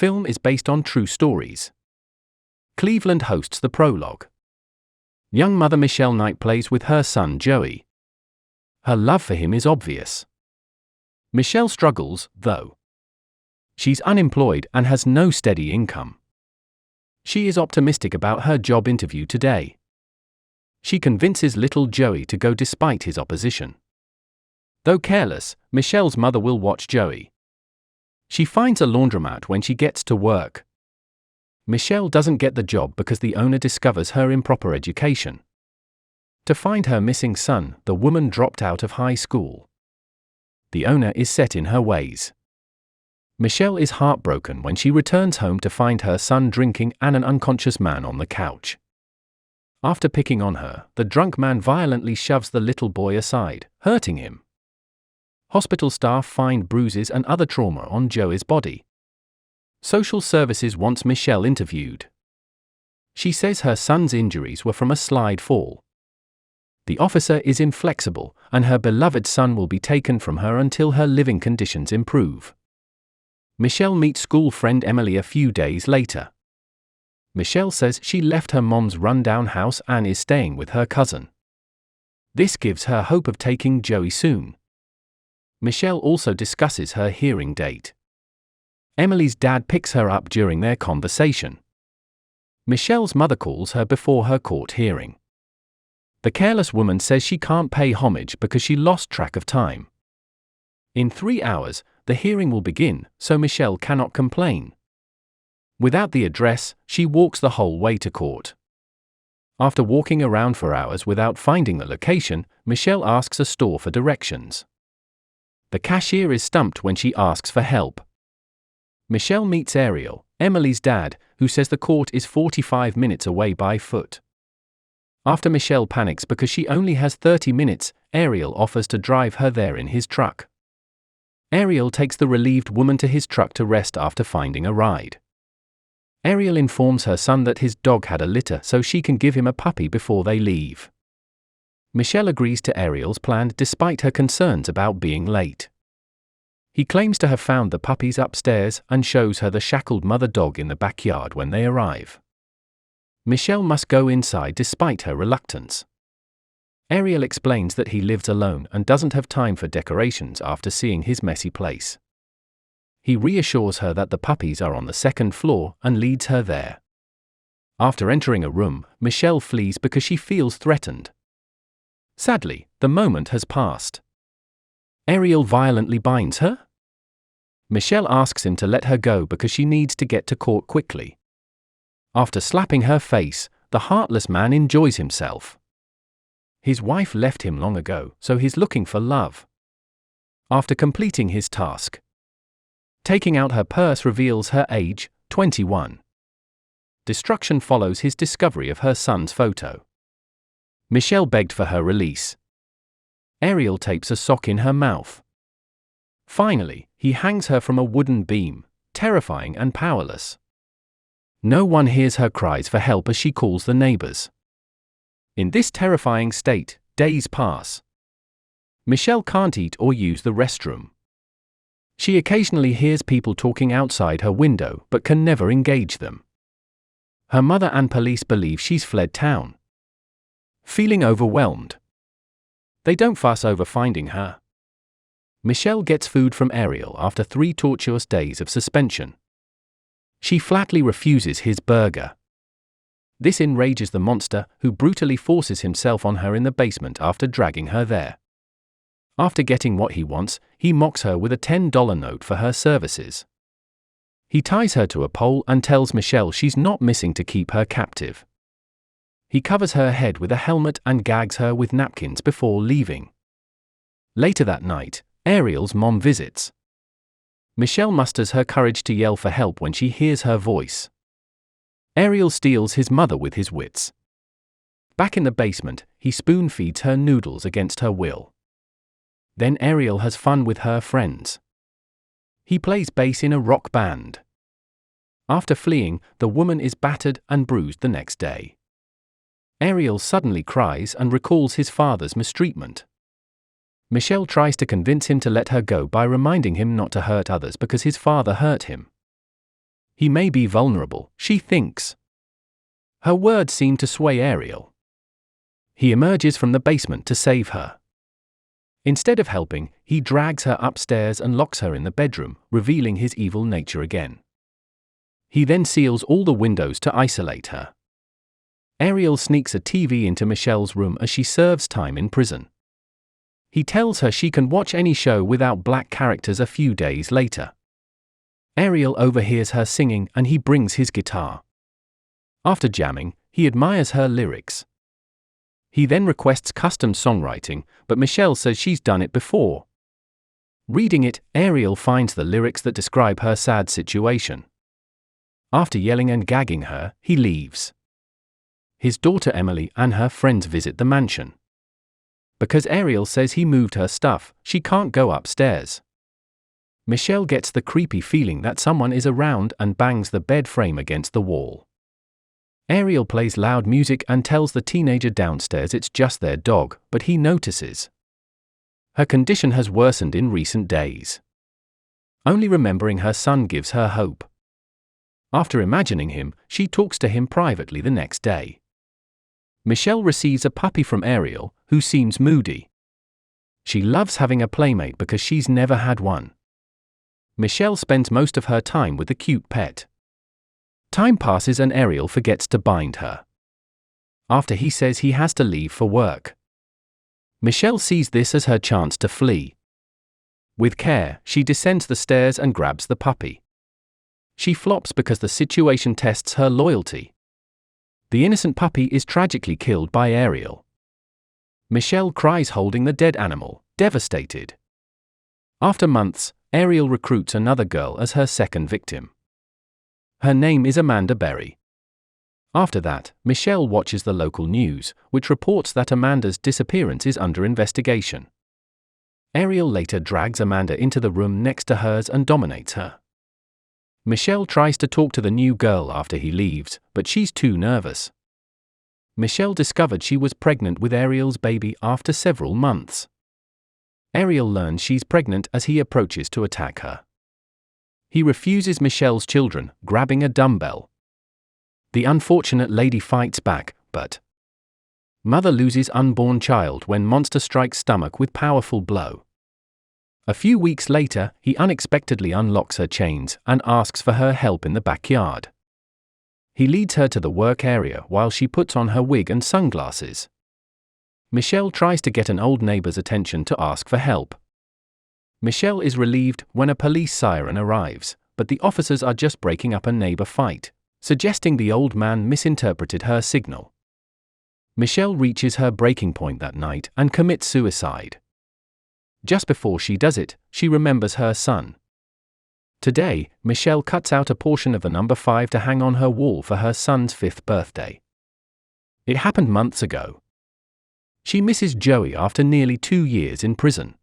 film is based on true stories. Cleveland hosts the prologue. Young mother Michelle Knight plays with her son Joey. Her love for him is obvious. Michelle struggles, though. She's unemployed and has no steady income. She is optimistic about her job interview today. She convinces little Joey to go despite his opposition. Though careless, Michelle's mother will watch Joey. She finds a laundromat when she gets to work. Michelle doesn't get the job because the owner discovers her improper education. To find her missing son, the woman dropped out of high school. The owner is set in her ways. Michelle is heartbroken when she returns home to find her son drinking and an unconscious man on the couch. After picking on her, the drunk man violently shoves the little boy aside, hurting him. Hospital staff find bruises and other trauma on Joey's body. Social services wants Michelle interviewed. She says her son's injuries were from a slide fall. The officer is inflexible, and her beloved son will be taken from her until her living conditions improve. Michelle meets school friend Emily a few days later. Michelle says she left her mom's run-down house and is staying with her cousin. This gives her hope of taking Joey soon. Michelle also discusses her hearing date. Emily's dad picks her up during their conversation. Michelle's mother calls her before her court hearing. The careless woman says she can't pay homage because she lost track of time. In 3 hours, the hearing will begin, so Michelle cannot complain. Without the address, she walks the whole way to court. After walking around for hours without finding the location, Michelle asks a store for directions. The cashier is stumped when she asks for help. Michelle meets Ariel, Emily's dad, who says the court is 45 minutes away by foot. After Michelle panics because she only has 30 minutes, Ariel offers to drive her there in his truck. Ariel takes the relieved woman to his truck to rest after finding a ride. Ariel informs her son that his dog had a litter so she can give him a puppy before they leave. Michelle agrees to Ariel's plan despite her concerns about being late. He claims to have found the puppies upstairs and shows her the shackled mother dog in the backyard when they arrive. Michelle must go inside despite her reluctance. Ariel explains that he lives alone and doesn't have time for decorations after seeing his messy place. He reassures her that the puppies are on the second floor and leads her there. After entering a room, Michelle flees because she feels threatened. Sadly, the moment has passed. Ariel violently binds her. Michelle asks him to let her go because she needs to get to court quickly. After slapping her face, the heartless man enjoys himself. His wife left him long ago, so he's looking for love. After completing his task, taking out her purse reveals her age, 21. Destruction follows his discovery of her son's photo. Michelle begged for her release. Ariel tapes a sock in her mouth. Finally, he hangs her from a wooden beam, terrifying and powerless. No one hears her cries for help as she calls the neighbors. In this terrifying state, days pass. Michelle can't eat or use the restroom. She occasionally hears people talking outside her window but can never engage them. Her mother and police believe she's fled town. Feeling overwhelmed, they don't fuss over finding her. Michelle gets food from Ariel after 3 tortuous days of suspension. She flatly refuses his burger. This enrages the monster, who brutally forces himself on her in the basement after dragging her there. After getting what he wants, he mocks her with a $10 note for her services. He ties her to a pole and tells Michelle she's not missing to keep her captive. He covers her head with a helmet and gags her with napkins before leaving. Later that night, Ariel's mom visits. Michelle musters her courage to yell for help when she hears her voice. Ariel steals his mother with his wits. Back in the basement, he spoon-feeds her noodles against her will. Then Ariel has fun with her friends. He plays bass in a rock band. After fleeing, the woman is battered and bruised the next day. Ariel suddenly cries and recalls his father's mistreatment. Michelle tries to convince him to let her go by reminding him not to hurt others because his father hurt him. He may be vulnerable, she thinks. Her words seem to sway Ariel. He emerges from the basement to save her. Instead of helping, he drags her upstairs and locks her in the bedroom, revealing his evil nature again. He then seals all the windows to isolate her. Ariel sneaks a TV into Michelle's room as she serves time in prison. He tells her she can watch any show without black characters a few days later. Ariel overhears her singing and he brings his guitar. After jamming, he admires her lyrics. He then requests custom songwriting, but Michelle says she's done it before. Reading it, Ariel finds the lyrics that describe her sad situation. After yelling and gagging her, he leaves. His daughter Emily and her friends visit the mansion. Because Ariel says he moved her stuff, she can't go upstairs. Michelle gets the creepy feeling that someone is around and bangs the bed frame against the wall. Ariel plays loud music and tells the teenager downstairs it's just their dog, but he notices. Her condition has worsened in recent days. Only remembering her son gives her hope. After imagining him, she talks to him privately the next day. Michelle receives a puppy from Ariel, who seems moody. She loves having a playmate because she's never had one. Michelle spends most of her time with the cute pet. Time passes and Ariel forgets to bind her. After he says he has to leave for work. Michelle sees this as her chance to flee. With care, she descends the stairs and grabs the puppy. She flops because the situation tests her loyalty. The innocent puppy is tragically killed by Ariel. Michelle cries holding the dead animal, devastated. After months, Ariel recruits another girl as her second victim. Her name is Amanda Berry. After that, Michelle watches the local news, which reports that Amanda's disappearance is under investigation. Ariel later drags Amanda into the room next to hers and dominates her. Michelle tries to talk to the new girl after he leaves, but she's too nervous. Michelle discovered she was pregnant with Ariel's baby after several months. Ariel learns she's pregnant as he approaches to attack her. He refuses Michelle's children, grabbing a dumbbell. The unfortunate lady fights back, but mother loses unborn child when monster strikes stomach with powerful blow. A few weeks later, he unexpectedly unlocks her chains and asks for her help in the backyard. He leads her to the work area while she puts on her wig and sunglasses. Michelle tries to get an old neighbor's attention to ask for help. Michelle is relieved when a police siren arrives, but the officers are just breaking up a neighbor fight, suggesting the old man misinterpreted her signal. Michelle reaches her breaking point that night and commits suicide. Just before she does it, she remembers her son. Today, Michelle cuts out a portion of the number 5 to hang on her wall for her son's 5th birthday. It happened months ago. She misses Joey after nearly 2 years in prison.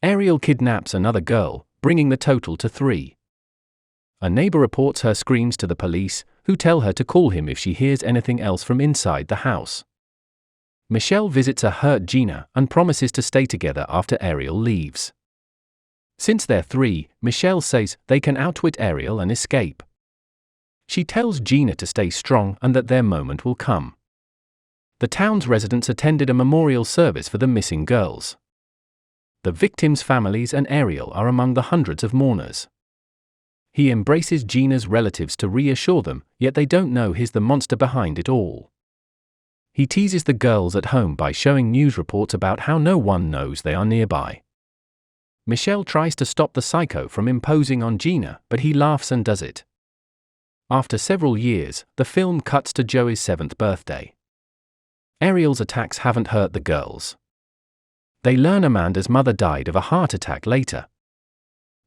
Ariel kidnaps another girl, bringing the total to 3. A neighbor reports her screams to the police, who tell her to call him if she hears anything else from inside the house. Michelle visits a hurt Gina and promises to stay together after Ariel leaves. Since they're 3, Michelle says they can outwit Ariel and escape. She tells Gina to stay strong and that their moment will come. The town's residents attended a memorial service for the missing girls. The victims' families and Ariel are among the hundreds of mourners. He embraces Gina's relatives to reassure them, yet they don't know he's the monster behind it all. He teases the girls at home by showing news reports about how no one knows they are nearby. Michelle tries to stop the psycho from imposing on Gina, but he laughs and does it. After several years, the film cuts to Joey's 7th birthday. Ariel's attacks haven't hurt the girls. They learn Amanda's mother died of a heart attack later.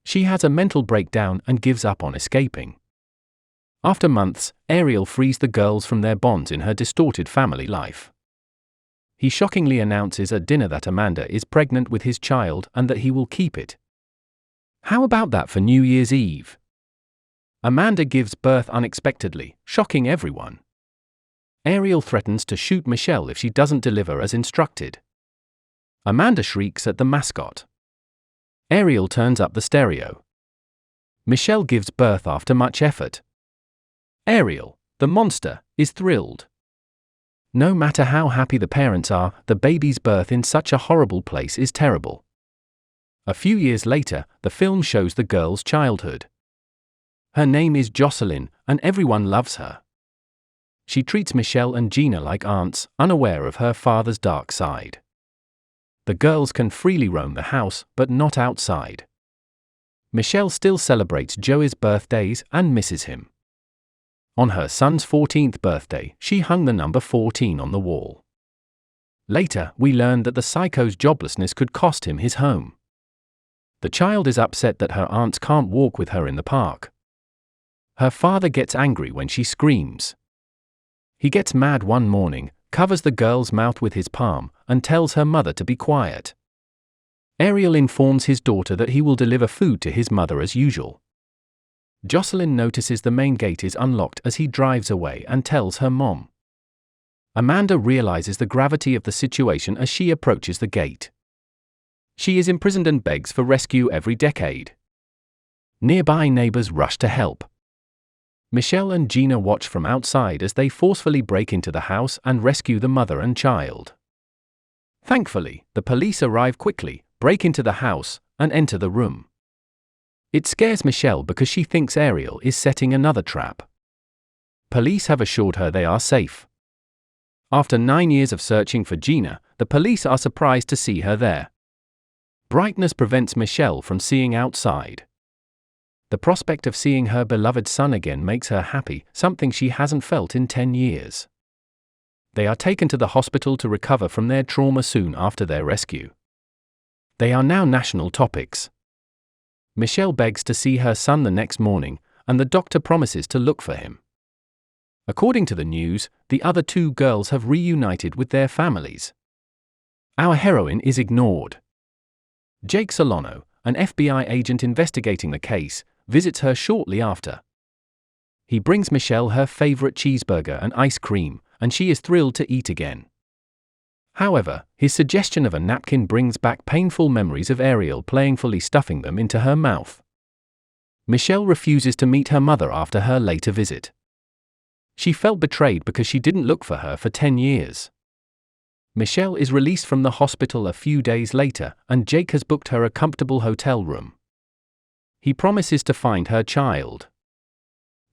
She has a mental breakdown and gives up on escaping. After months, Ariel frees the girls from their bonds in her distorted family life. He shockingly announces at dinner that Amanda is pregnant with his child and that he will keep it. How about that for New Year's Eve? Amanda gives birth unexpectedly, shocking everyone. Ariel threatens to shoot Michelle if she doesn't deliver as instructed. Amanda shrieks at the mascot. Ariel turns up the stereo. Michelle gives birth after much effort. Ariel, the monster, is thrilled. No matter how happy the parents are, the baby's birth in such a horrible place is terrible. A few years later, the film shows the girl's childhood. Her name is Jocelyn, and everyone loves her. She treats Michelle and Gina like aunts, unaware of her father's dark side. The girls can freely roam the house, but not outside. Michelle still celebrates Joey's birthdays and misses him. On her son's 14th birthday, she hung the number 14 on the wall. Later, we learn that the psycho's joblessness could cost him his home. The child is upset that her aunts can't walk with her in the park. Her father gets angry when she screams. He gets mad one morning, covers the girl's mouth with his palm, and tells her mother to be quiet. Ariel informs his daughter that he will deliver food to his mother as usual. Jocelyn notices the main gate is unlocked as he drives away and tells her mom. Amanda realizes the gravity of the situation as she approaches the gate. She is imprisoned and begs for rescue every decade. Nearby neighbors rush to help. Michelle and Gina watch from outside as they forcefully break into the house and rescue the mother and child. Thankfully, the police arrive quickly, break into the house, and enter the room. It scares Michelle because she thinks Ariel is setting another trap. Police have assured her they are safe. After 9 years of searching for Gina, the police are surprised to see her there. Brightness prevents Michelle from seeing outside. The prospect of seeing her beloved son again makes her happy, something she hasn't felt in 10 years. They are taken to the hospital to recover from their trauma soon after their rescue. They are now national topics. Michelle begs to see her son the next morning, and the doctor promises to look for him. According to the news, the other 2 girls have reunited with their families. Our heroine is ignored. Jake Solano, an FBI agent investigating the case, visits her shortly after. He brings Michelle her favorite cheeseburger and ice cream, and she is thrilled to eat again. However, his suggestion of a napkin brings back painful memories of Ariel playfully stuffing them into her mouth. Michelle refuses to meet her mother after her later visit. She felt betrayed because she didn't look for her for 10 years. Michelle is released from the hospital a few days later, and Jake has booked her a comfortable hotel room. He promises to find her child.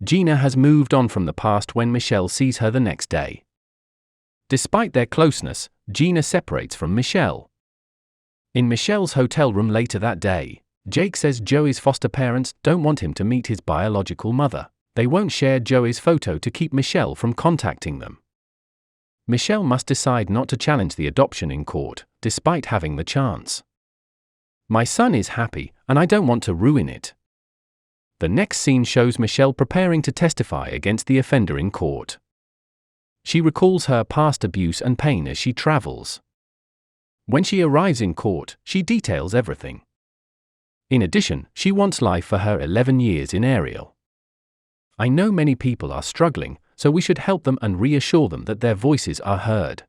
Gina has moved on from the past when Michelle sees her the next day. Despite their closeness, Gina separates from Michelle. In Michelle's hotel room later that day, Jake says Joey's foster parents don't want him to meet his biological mother. They won't share Joey's photo to keep Michelle from contacting them. Michelle must decide not to challenge the adoption in court, despite having the chance. My son is happy, and I don't want to ruin it. The next scene shows Michelle preparing to testify against the offender in court. She recalls her past abuse and pain as she travels. When she arrives in court, she details everything. In addition, she wants life for her 11 years in Ariel. I know many people are struggling, so we should help them and reassure them that their voices are heard.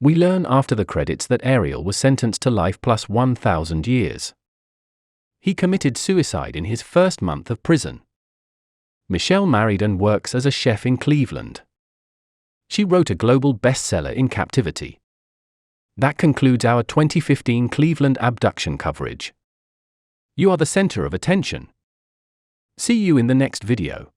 We learn after the credits that Ariel was sentenced to life plus 1,000 years. He committed suicide in his first month of prison. Michelle married and works as a chef in Cleveland. She wrote a global bestseller in captivity. That concludes our 2015 Cleveland abduction coverage. You are the center of attention. See you in the next video.